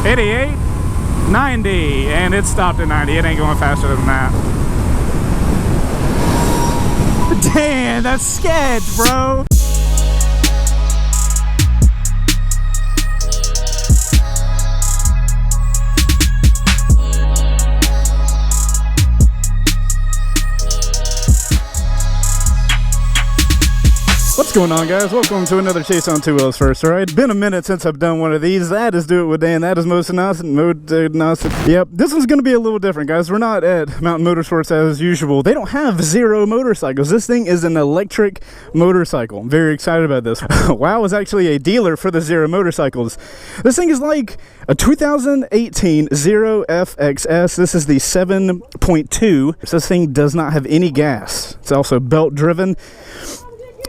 88, 90, and it stopped at 90. It ain't going faster than that. Damn, that's sketch, bro. What's going on, guys? Welcome to another Chase on Two Wheels First, alright? Been a minute since I've done one of these. That is Do It With Dan. That is MotoMantooth. Yep, this one's going to be a little different, guys. We're not at Mountain Motorsports as usual. They don't have Zero motorcycles. This thing is an electric motorcycle. I'm very excited about this. WOW is actually a dealer for the Zero motorcycles. This thing is like a 2018 Zero FXS. This is the 7.2. This thing does not have any gas. It's also belt driven.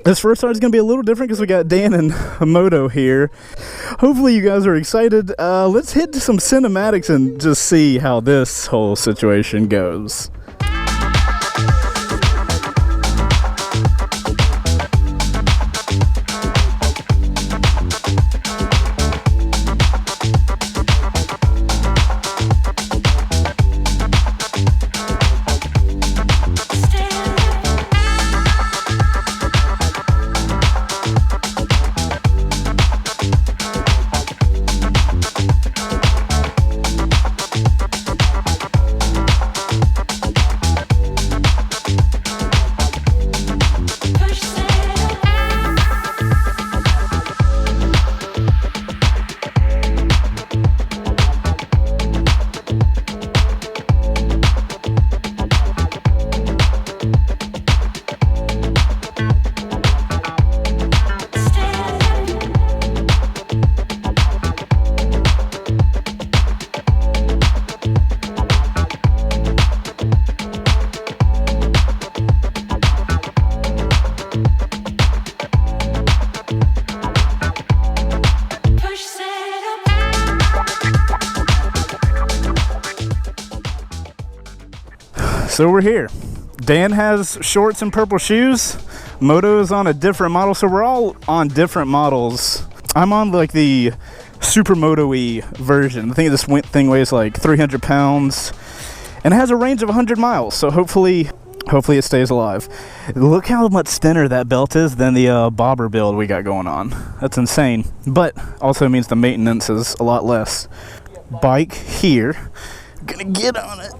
This first ride is going to be a little different because we got Dan and Moto here. Hopefully you guys are excited. Let's hit some cinematics and just see how this whole situation goes. So we're here. Dan has shorts and purple shoes. Moto is on a different model, so we're all on different models. I'm on like the Super Moto-y version. I think this thing weighs like 300 pounds and it has a range of 100 miles, so hopefully it stays alive. Look how much thinner that belt is than the bobber build we got going on. That's insane, but also means the maintenance is a lot less. Bike here. Gonna get on it.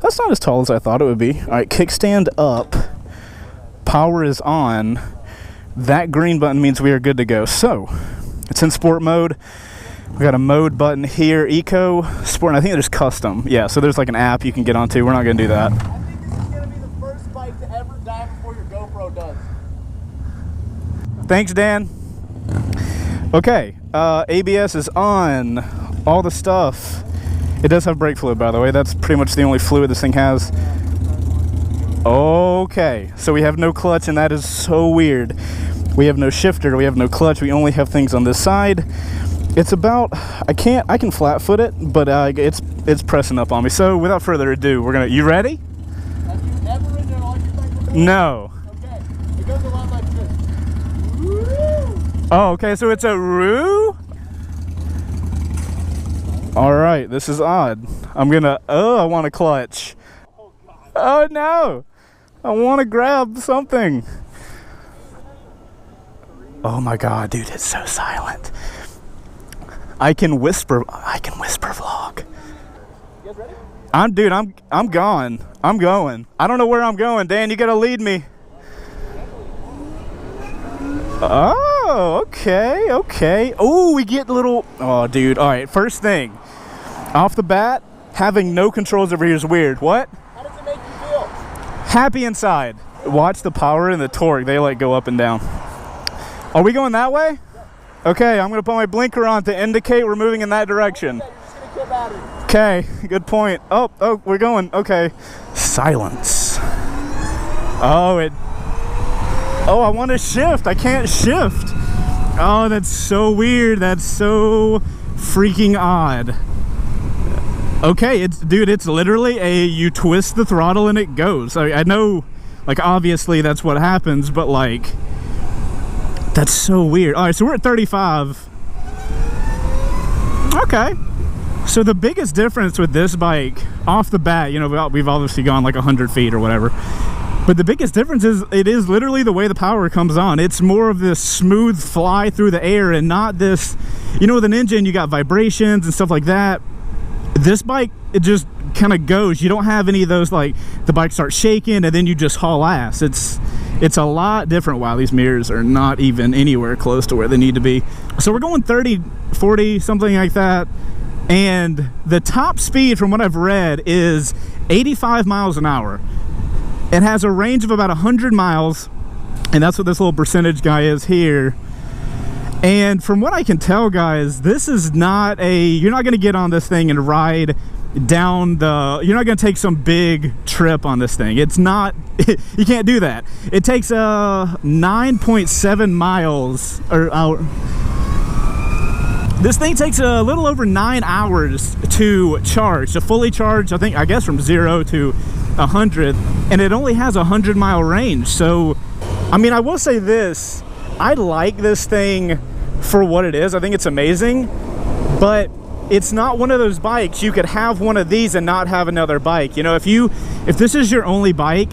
That's not as tall as I thought it would be. All right, kickstand up. Power is on. That green button means we are good to go. So, it's in sport mode. We got a mode button here. Eco, sport, and I think there's custom. Yeah, so there's like an app you can get onto. We're not going to do that. I think this is going to be the first bike to ever die before your GoPro does. Thanks, Dan. Okay, ABS is on. All the stuff. It does have brake fluid, by the way. That's pretty much the only fluid this thing has. Okay, so we have no clutch, and that is so weird. We have no shifter, we have no clutch, we only have things on this side. It's about, I can flat foot it, but it's pressing up on me. So without further ado, you ready? Have you ever ridden an electric bike before? No. Okay, it goes a lot like this. Woo! Oh, okay, so it's a roo? All right, this is odd. I want a clutch. Oh no, I want to grab something. Oh my God, dude, it's so silent. I can whisper vlog. You guys ready? I'm gone. I'm going. I don't know where I'm going. Dan, you gotta lead me. Oh, okay. Oh, we get little, oh dude, all right, first thing. Off the bat, having no controls over here is weird. What? How does it make you feel? Happy inside. Watch the power and the torque. They like go up and down. Are we going that way? Yeah. Okay, I'm going to put my blinker on to indicate we're moving in that direction. Okay, you're just going to kill battery. Okay, good point. Oh, we're going. Okay. Silence. Oh, I want to shift. I can't shift. Oh, that's so weird. That's so freaking odd. Okay, it's literally you twist the throttle and it goes. I know, like, obviously that's what happens, but like, that's so weird. All right, so we're at 35. Okay. So the biggest difference with this bike off the bat, you know, we've obviously gone like 100 feet or whatever, but the biggest difference is it is literally the way the power comes on. It's more of this smooth fly through the air and not this, you know, with an engine you got vibrations and stuff like that. This bike, it just kind of goes. You don't have any of those, like the bike starts shaking and then you just haul ass. It's a lot different. Wow, these mirrors are not even anywhere close to where they need to be. So we're going 30, 40, something like that. And the top speed from what I've read is 85 miles an hour. It has a range of about 100 miles, and that's what this little percentage guy is here. And from what I can tell, guys, this is not you're not going to get on this thing and ride down you're not going to take some big trip on this thing. It's not, you can't do that. It takes 9.7 miles or hour. This thing takes a little over 9 hours to charge, to fully charge, I guess from 0 to 100, and it only has a 100-mile range. So, I mean, I will say this, I like this thing for what it is. I think it's amazing, but it's not one of those bikes you could have one of these and not have another bike. You know, if this is your only bike,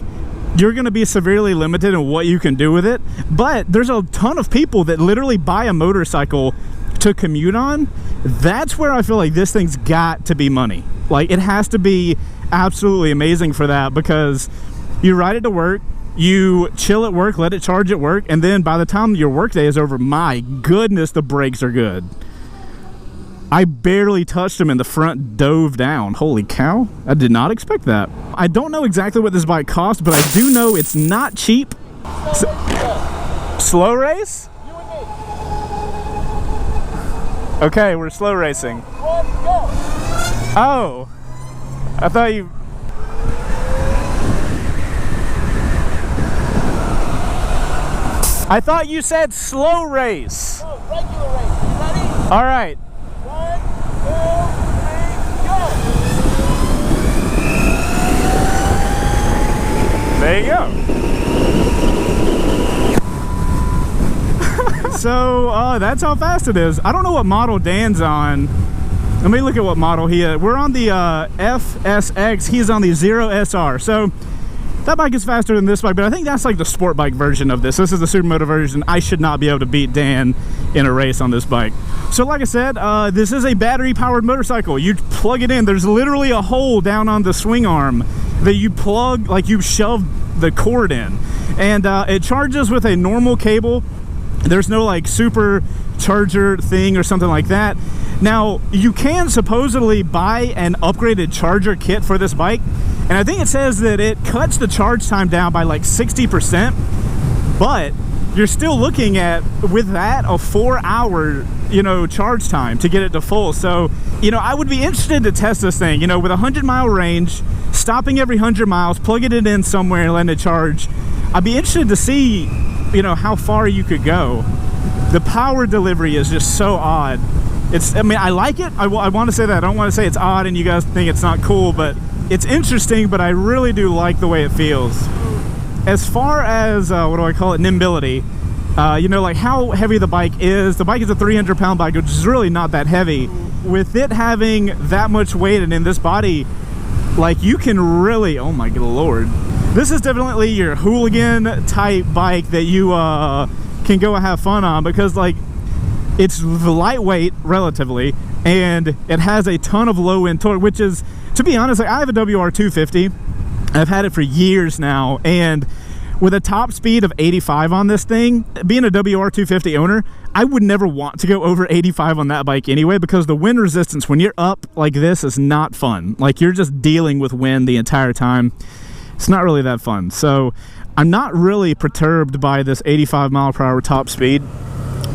you're going to be severely limited in what you can do with it. But there's a ton of people that literally buy a motorcycle to commute on. That's where I feel like this thing's got to be money. Like, it has to be absolutely amazing for that, because you ride it to work, you chill at work, let it charge at work, and then by the time your workday is over, my goodness, the brakes are good. I barely touched them and the front dove down. Holy cow, I did not expect that. I don't know exactly what this bike costs, but I do know it's not cheap. Slow race? You and me. Okay, we're slow racing. One, go. Oh, I thought you... I thought you said slow race. No, regular race. You ready? All right. 1, 2, 3, go. There you go. So that's how fast it is. I don't know what model Dan's on. Let me look at what model he is. We're on the FSX. He's on the Zero SR. So that bike is faster than this bike, but I think that's like the sport bike version of this. This is the supermoto version. I should not be able to beat Dan in a race on this bike. So like I said, this is a battery powered motorcycle. You plug it in. There's literally a hole down on the swing arm that you plug, like you shove the cord in, and it charges with a normal cable. There's no like super charger thing or something like that. Now, you can supposedly buy an upgraded charger kit for this bike, and I think it says that it cuts the charge time down by like 60%, but you're still looking at, with that, a 4-hour, you know, charge time to get it to full. So, you know, I would be interested to test this thing, you know, with a 100-mile range, stopping every 100 miles, plugging it in somewhere and letting it charge. I'd be interested to see, you know, how far you could go. The power delivery is just so odd. I mean, I like it. I want to say that. I don't want to say it's odd and you guys think it's not cool, but it's interesting, but I really do like the way it feels. As far as, what do I call it, nimbility, you know, like how heavy the bike is a 300-pound bike, which is really not that heavy. With it having that much weight and in this body, like you can really, oh my good lord. This is definitely your Hooligan type bike that you can go and have fun on, because like it's lightweight relatively, and it has a ton of low end torque, which is, to be honest, like I have a WR250. I've had it for years now, and with a top speed of 85 on this thing, being a WR250 owner, I would never want to go over 85 on that bike anyway, because the wind resistance when you're up like this is not fun. Like you're just dealing with wind the entire time. It's not really that fun. So I'm not really perturbed by this 85-mile-per-hour top speed,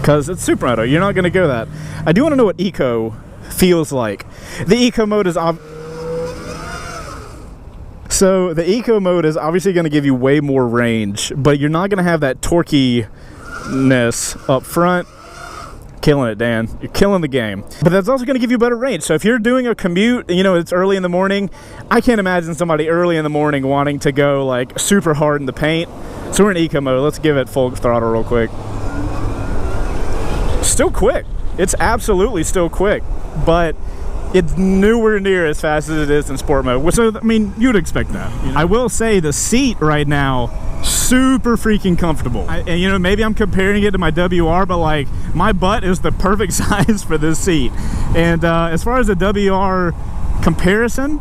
because it's supermoto. You're not going to go that. I do want to know what eco feels like. The eco mode is so the eco mode is obviously going to give you way more range, but you're not going to have that torquiness up front. Killing it, Dan. You're killing the game. But that's also going to give you better range. So if you're doing a commute, you know, it's early in the morning, I can't imagine somebody early in the morning wanting to go like super hard in the paint. So we're in eco mode. Let's give it full throttle real quick. Still quick. It's absolutely still quick. but it's nowhere near as fast as it is in sport mode. So, I mean, you'd expect that. You know? I will say the seat right now, super freaking comfortable. And, you know, maybe I'm comparing it to my WR, but, like, my butt is the perfect size for this seat. And as far as the WR comparison,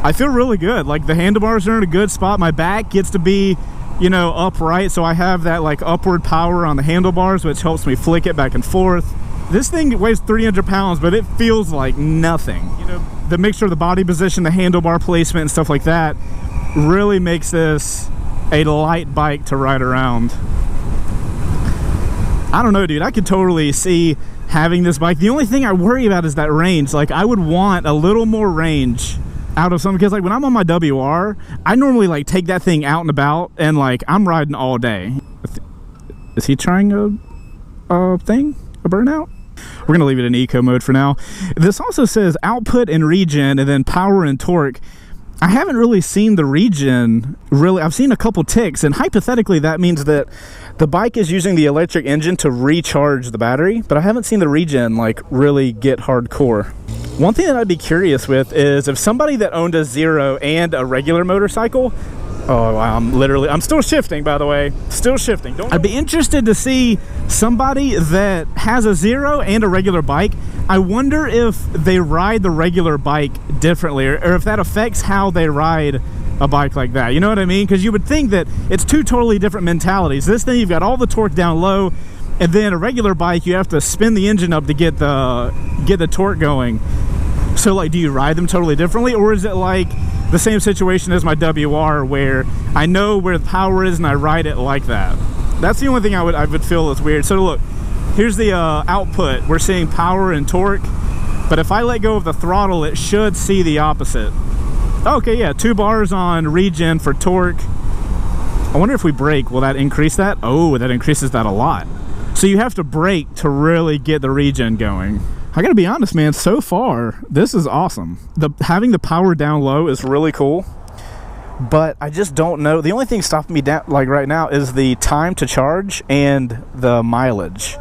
I feel really good. Like, the handlebars are in a good spot. My back gets to be, you know, upright, so I have that, like, upward power on the handlebars, which helps me flick it back and forth. This thing weighs 300 pounds, but it feels like nothing. You know, the mixture of the body position, the handlebar placement, and stuff like that really makes this a light bike to ride around. I don't know, dude. I could totally see having this bike. The only thing I worry about is that range. Like, I would want a little more range out of something, because, like, when I'm on my WR, I normally, like, take that thing out and about, and, like, I'm riding all day. Is he trying a burnout? We're gonna leave it in eco mode for now. This also says output and regen, and then power and torque. I haven't really seen the regen, really. I've seen a couple ticks, and hypothetically that means that the bike is using the electric engine to recharge the battery, but I haven't seen the regen, like, really get hardcore. One thing that I'd be curious with is if somebody that owned a Zero and a regular motorcycle, oh wow, I'm still shifting, by the way, still shifting. I'd be interested to see somebody that has a Zero and a regular bike. I wonder if they ride the regular bike differently, or if that affects how they ride a bike like that. You know what I mean? Because you would think that it's two totally different mentalities. This thing, you've got all the torque down low, and then a regular bike, you have to spin the engine up to get the torque going. So, like, do you ride them totally differently, or is it like the same situation as my WR, where I know where the power is and I ride it like that? That's the only thing I would feel is weird. So look, here's the output. We're seeing power and torque, but if I let go of the throttle, it should see the opposite. Okay, yeah, 2 bars on regen for torque. I wonder if we brake, will that increase that? Oh, that increases that a lot. So you have to brake to really get the regen going. I gotta be honest, man, so far this is awesome. Having the power down low is really cool, but I just don't know. The only thing stopping me down, like, right now, is the time to charge and the mileage.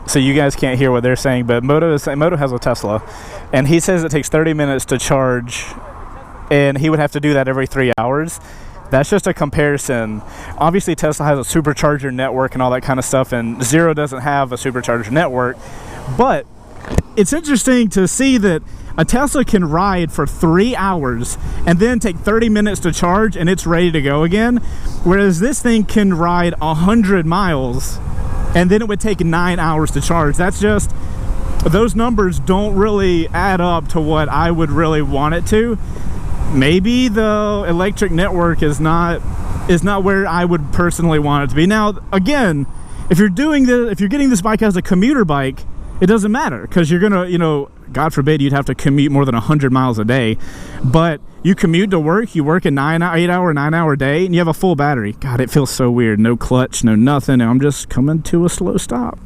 So you guys can't hear what they're saying, but Moto has a Tesla, and he says it takes 30 minutes to charge, and he would have to do that every 3 hours. That's just a comparison. Obviously Tesla has a supercharger network and all that kind of stuff, and Zero doesn't have a supercharger network, but it's interesting to see that a Tesla can ride for 3 hours and then take 30 minutes to charge and it's ready to go again, whereas this thing can ride 100 miles and then it would take 9 hours to charge. That's just, those numbers don't really add up to what I would really want it to. Maybe the electric network is not where I would personally want it to be. Now, again, if you're getting this bike as a commuter bike, it doesn't matter, because you're gonna, you know, God forbid you'd have to commute more than 100 miles a day, but you commute to work, you work a 9-hour day, and you have a full battery. God, it feels so weird. No clutch, no nothing, and I'm just coming to a slow stop.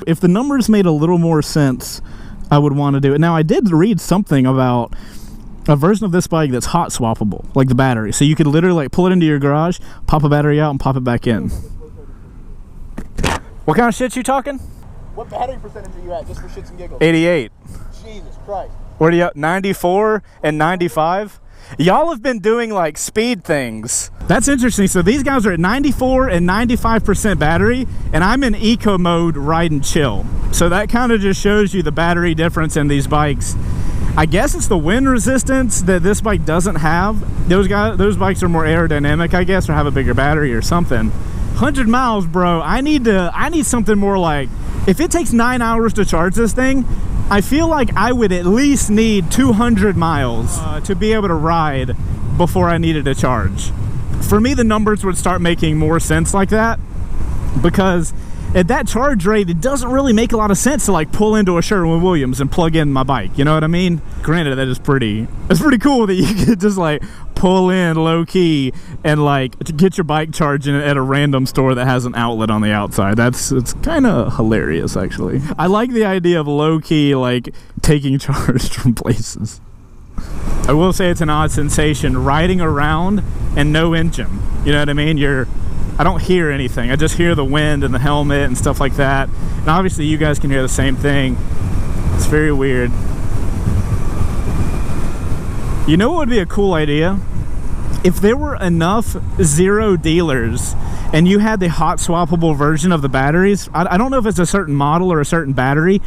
If the numbers made a little more sense, I would want to do it. Now, I did read something about a version of this bike that's hot swappable, like the battery. So you could literally, like, pull it into your garage, pop a battery out, and pop it back in. What kind of shit you talking? What battery percentage are you at, just for shits and giggles? 88. Jesus Christ. What are you at, 94 and 95? Y'all have been doing, like, speed things. That's interesting. So these guys are at 94 and 95% battery, and I'm in eco mode, riding chill. So that kind of just shows you the battery difference in these bikes. I guess it's the wind resistance that this bike doesn't have. Those bikes are more aerodynamic, I guess, or have a bigger battery or something. 100 miles, bro. I need something more like, if it takes 9 hours to charge this thing, I feel like I would at least need 200 miles to be able to ride before I needed to charge. For me, the numbers would start making more sense like that, because at that charge rate, it doesn't really make a lot of sense to, like, pull into a Sherwin-Williams and plug in my bike. You know what I mean? Granted, it's pretty cool that you could just, like, pull in low-key and, like, get your bike charging at a random store that has an outlet on the outside. It's kind of hilarious, actually. I like the idea of low-key, like, taking charge from places. I will say it's an odd sensation riding around and no engine. You know what I mean? I don't hear anything. I just hear the wind and the helmet and stuff like that. And obviously you guys can hear the same thing. It's very weird. You know what would be a cool idea? If there were enough Zero dealers and you had the hot swappable version of the batteries, I don't know if it's a certain model or a certain battery,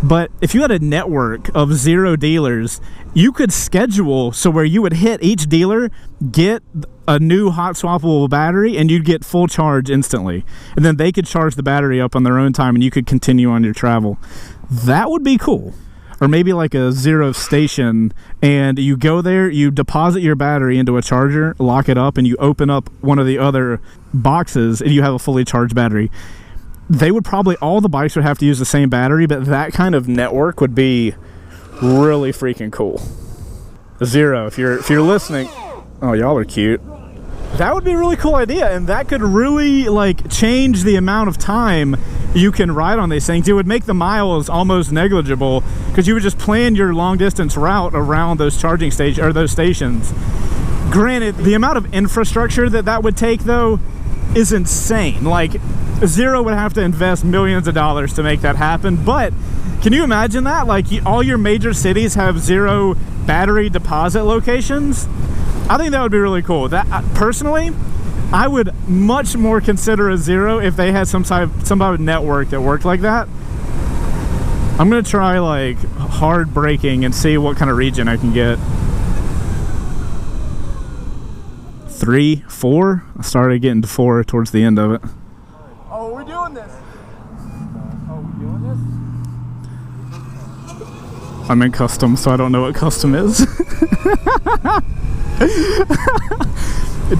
but if you had a network of Zero dealers, you could schedule so where you would hit each dealer, get a new hot swappable battery, and you'd get full charge instantly. And then they could charge the battery up on their own time and you could continue on your travel. That would be cool. Or maybe like a Zero station, and you go there, you deposit your battery into a charger, lock it up, and you open up one of the other boxes and you have a fully charged battery. They would probably, all the bikes would have to use the same battery, but that kind of network would be really freaking cool. Zero, if you're listening, oh, y'all are cute. That would be a really cool idea, and that could really like change the amount of time you can ride on these things. It would make the miles almost negligible because you would just plan your long distance route around those charging stations or those stations. Granted, the amount of infrastructure that would take though is insane. Like Zero would have to invest millions of dollars to make that happen, but can you imagine that? Like all your major cities have Zero battery deposit locations. I think that would be really cool. That personally, I would much more consider a Zero if they had some type of network that worked like that. I'm gonna try like hard braking and see what kind of region I can get. 3, 4. I started getting to 4 towards the end of it. Oh, we're doing this. Oh, we doing this? I'm in custom, so I don't know what custom is.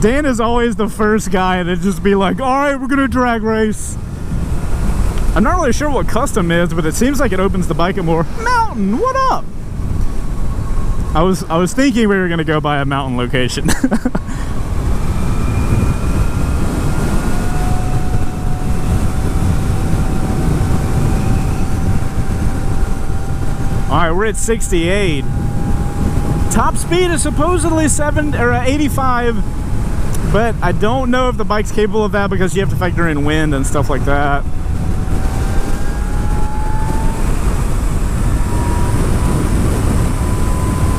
Dan is always the first guy to just be like, all right, we're gonna drag race. I'm not really sure what custom is, but it seems like it opens the bike at more. Mountain, what up? I was thinking we were gonna go by a mountain location. All right, we're at 68. Top speed is supposedly 85, but I don't know if the bike's capable of that because you have to factor in wind and stuff like that.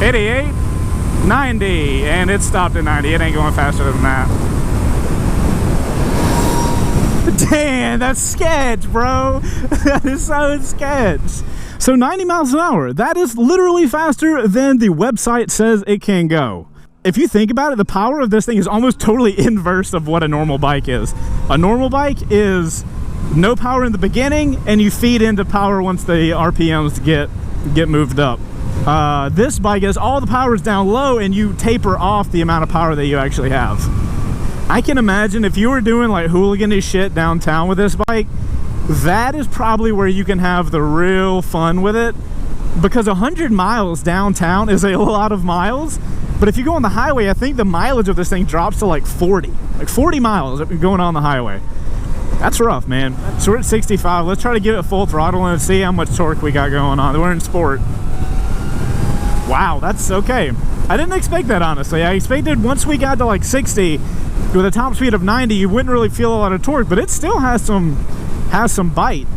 $88, $90, and it stopped at 90. It ain't going faster than that. Damn, that's sketch, bro. That is so sketch. So 90 miles an hour, that is literally faster than the website says it can go. If you think about it, the power of this thing is almost totally inverse of what a normal bike is. A normal bike is no power in the beginning, and you feed into power once the RPMs get moved up. This bike is all the power is down low, and you taper off the amount of power that you actually have. I can imagine if you were doing like hooligan-y shit downtown with this bike, that is probably where you can have the real fun with it, because 100 miles downtown is a lot of miles. But if you go on the highway, I think the mileage of this thing drops to like 40 miles going on the highway. That's rough, man. So we're at 65. Let's try to give it full throttle and see how much torque we got going on. We're in sport. Wow, that's okay. I didn't expect that, honestly. I expected once we got to like 60 with a top speed of 90, you wouldn't really feel a lot of torque, but it still has some bite.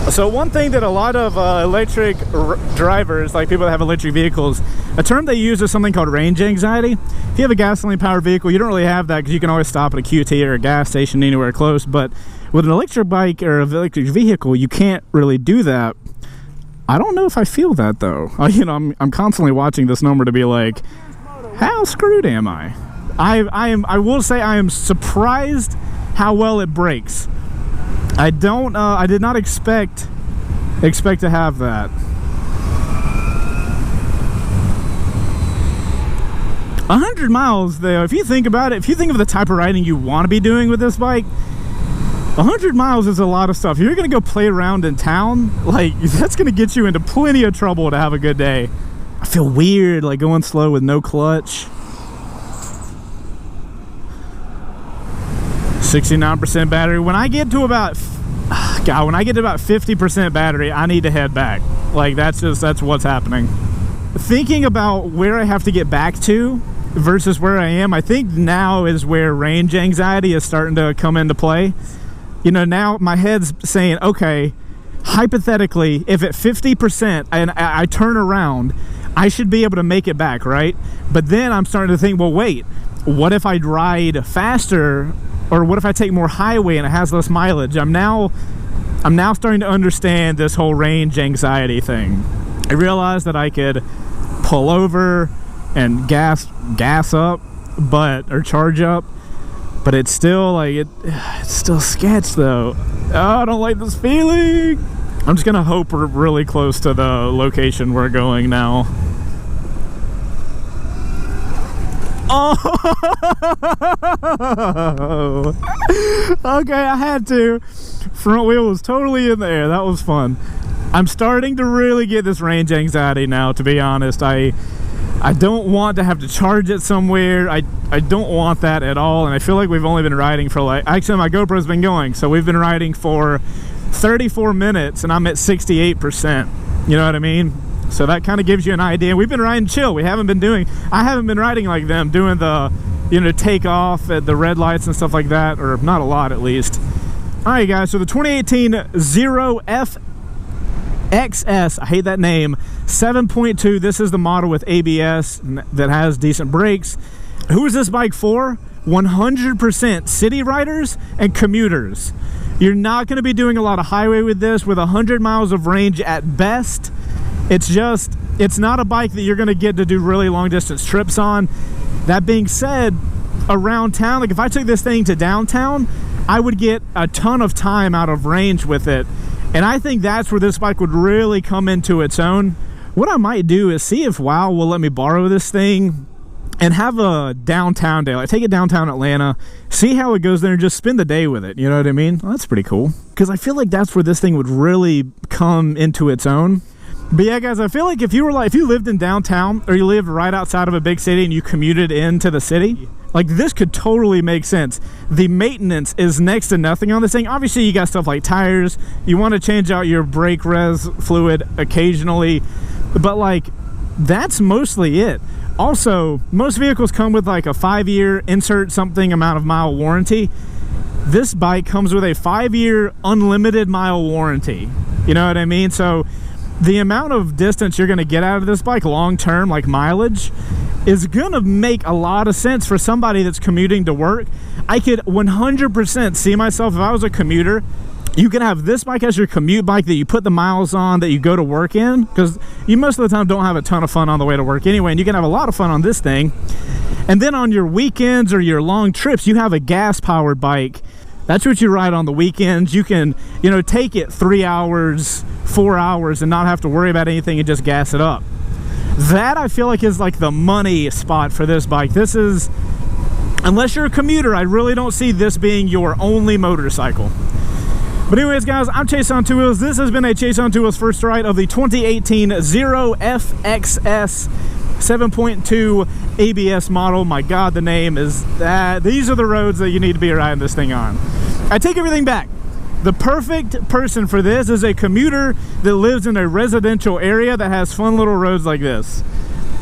So one thing that a lot of electric drivers, like people that have electric vehicles, a term they use is something called range anxiety. If you have a gasoline powered vehicle, you don't really have that because you can always stop at a QT or a gas station anywhere close. But with an electric bike or an electric vehicle, you can't really do that. I don't know if I feel that though. I'm constantly watching this number to be like, how screwed am I? I will say I am surprised how well it brakes. I did not expect to have that. 100 miles though, if you think about it, if you think of the type of riding you want to be doing with this bike, 100 miles is a lot of stuff. If you're gonna go play around in town, like that's gonna get you into plenty of trouble to have a good day. I feel weird like going slow with no clutch. 69% battery. When I get to about 50% battery, I need to head back. Like that's what's happening. Thinking about where I have to get back to versus where I am, I think now is where range anxiety is starting to come into play. Now my head's saying, okay, hypothetically, if at 50% and I turn around, I should be able to make it back, right? But then I'm starting to think, well, wait, what if I ride faster, or what if I take more highway and it has less mileage? I'm now starting to understand this whole range anxiety thing. I realized that I could pull over and gas up, or charge up, but it's still like it's still sketch though. Oh, I don't like this feeling. I'm just gonna hope we're really close to the location we're going now. Oh, okay, I had to. Front wheel was totally in the air. That was fun. I'm starting to really get this range anxiety now, to be honest. I don't want to have to charge it somewhere. I don't want that at all. And I feel like we've only been riding for like, actually my GoPro's been going, so we've been riding for 34 minutes and I'm at 68%. You know what I mean? So that kind of gives you an idea. We've been riding chill. I haven't been riding like them, doing the, you know, take off at the red lights and stuff like that, or not a lot at least. All right, guys, so the 2018 Zero FXS, I hate that name, 7.2, this is the model with ABS that has decent brakes. Who is this bike for? 100% city riders and commuters. You're not going to be doing a lot of highway with this, with 100 miles of range at best. It's not a bike that you're going to get to do really long distance trips on. That being said, around town, like if I took this thing to downtown, I would get a ton of time out of range with it. And I think that's where this bike would really come into its own. What I might do is see if WOW will let me borrow this thing and have a downtown day. Like take it downtown Atlanta, see how it goes there, and just spend the day with it. You know what I mean? Well, that's pretty cool. Because I feel like that's where this thing would really come into its own. But yeah, guys, I feel like if you lived in downtown, or you lived right outside of a big city and you commuted into the city, like this could totally make sense. The maintenance is next to nothing on this thing. Obviously you got stuff like tires, you want to change out your brake res fluid occasionally, but like that's mostly it. Also, most vehicles come with like a 5-year insert something amount of mile warranty. This bike comes with a 5-year unlimited mile warranty. You know what I mean? So the amount of distance you're going to get out of this bike long term, like mileage, is going to make a lot of sense for somebody that's commuting to work. I could 100% see myself, if I was a commuter, you can have this bike as your commute bike that you put the miles on that you go to work in, because you most of the time don't have a ton of fun on the way to work anyway, and you can have a lot of fun on this thing. And then on your weekends or your long trips, you have a gas powered bike. That's what you ride on the weekends. You can, you know, take it 3 hours, 4 hours and not have to worry about anything and just gas it up. That I feel like is like the money spot for this bike. This is, unless you're a commuter, I really don't see this being your only motorcycle. But anyways, guys, I'm Chaseontwowheels. This has been a Chaseontwowheels first ride of the 2018 Zero FXS 7.2 ABS model. My God, the name is that. These are the roads that you need to be riding this thing on. I take everything back. The perfect person for this is a commuter that lives in a residential area that has fun little roads like this.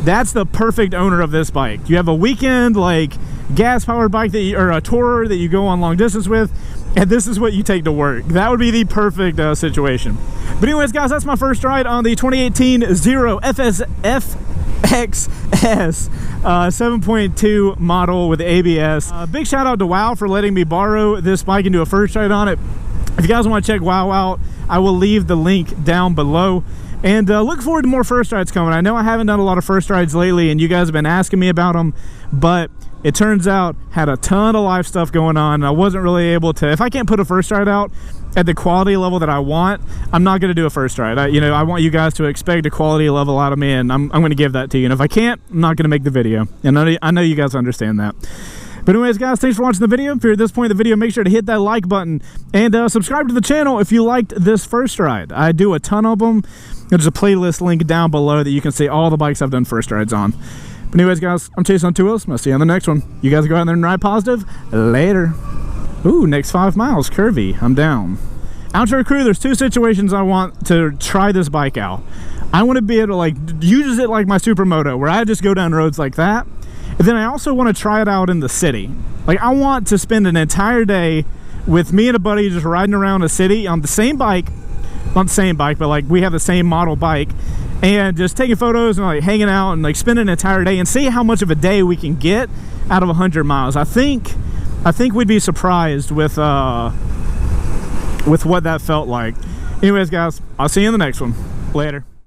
That's the perfect owner of this bike. You have a weekend like gas powered bike that you, or a tourer that you go on long distance with, and this is what you take to work. That would be the perfect situation. But anyways, guys, that's my first ride on the 2018 Zero FXS 7.2 model with ABS. Big shout out to WOW for letting me borrow this bike and do a first ride on it. If you guys want to check WOW out, I will leave the link down below. And look forward to more first rides coming. I know I haven't done a lot of first rides lately, and you guys have been asking me about them, but it turns out had a ton of live stuff going on, and I wasn't really able to. If I can't put a first ride out at the quality level that I want, I'm not going to do a first ride. I want you guys to expect a quality level out of me, and I'm going to give that to you. And if I can't, I'm not going to make the video. And I know you guys understand that. But anyways, guys, thanks for watching the video. If you're at this point in the video, make sure to hit that like button and subscribe to the channel if you liked this first ride. I do a ton of them. There's a playlist link down below that you can see all the bikes I've done first rides on. But anyways, guys, I'm Chaseontwowheels. I'll see you on the next one. You guys go out there and ride positive. Later. Ooh, next 5 miles, curvy. I'm down. Outro crew, there's 2 situations I want to try this bike out. I want to be able to like use it like my supermoto, where I just go down roads like that. And then I also want to try it out in the city. Like I want to spend an entire day with me and a buddy just riding around a city on the same bike, not the same bike, but like we have the same model bike, and just taking photos and like hanging out and like spending an entire day and see how much of a day we can get out of 100 miles. I think we'd be surprised with what that felt like. Anyways, guys, I'll see you in the next one. Later.